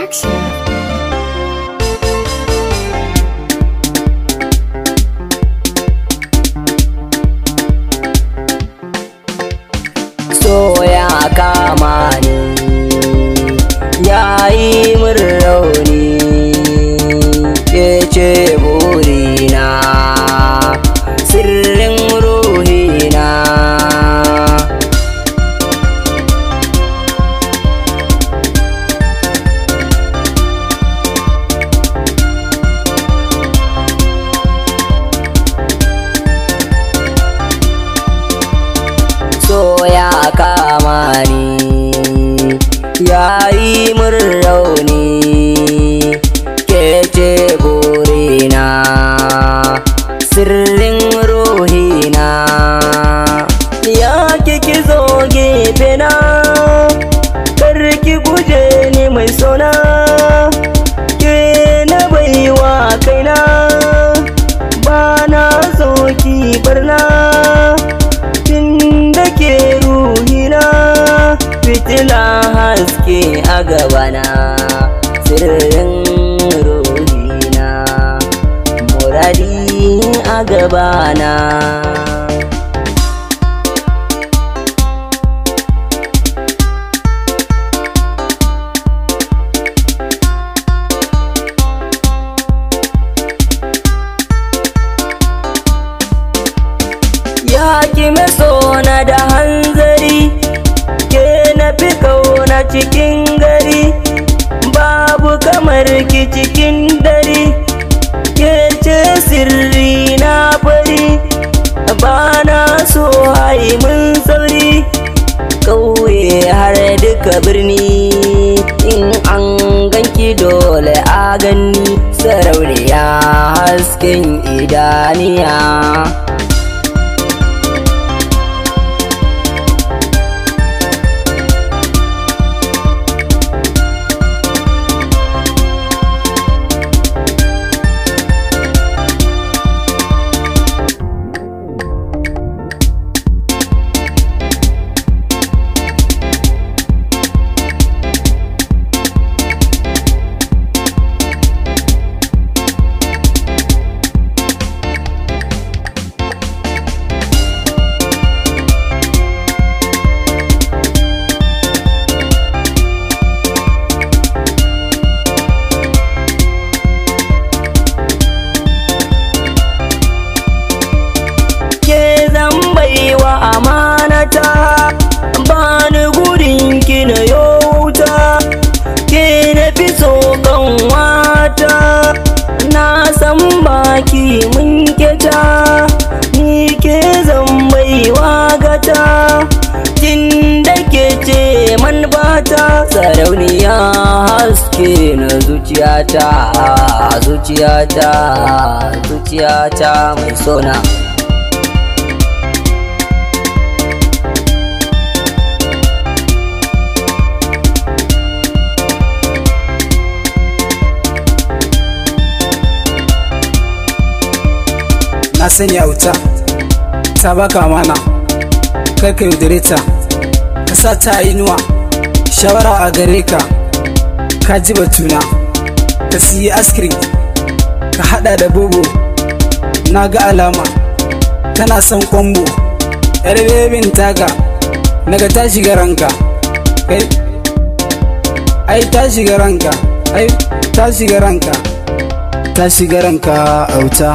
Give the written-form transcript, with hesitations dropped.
Production. So ya kama ni ya yi min rauni, ke ce burina, sirrin ruhina. So ya kama ni ya yi min rauni, ke ce burina, sirrin ruhina. Ya ki zo gefena, kar ki guje ni mai sona, ke na baiwa kaina, ba na so ki barna. Tun da ke ruhina, fitila haske a gabana, sirrin ruhina, muradi a gabana. Ya ki sona da hanzari, ke na fi kauna cikin gari, babu kamar ki cikin dare, ke ce sirri na fari, ba na so hai mun sauri, ƙauye har duka birni, in an ganki dole a ganni, sarauniya hasken idaniya. Amanata, bani gudun ki na yauta, ke na fi so kanwata, na san baki mun keta, ni ke zan baiwa gata, tun da ke ce man bata, sarauniya haske na zuciyata, zuciyata, zuciyata mai sona. Na sani auta ta baka mana, kar ka yaudare ta, ka sa ta inuwa, shawara a gare ka, ka ji batuna, ka siyi askirin, ka hada da bobo, na ga alama tana son kwambo, yar bebin taga, naga ta shiga ranka, ai ta shiga ranka, ai ta shiga ranka, ta shiga ranka auta.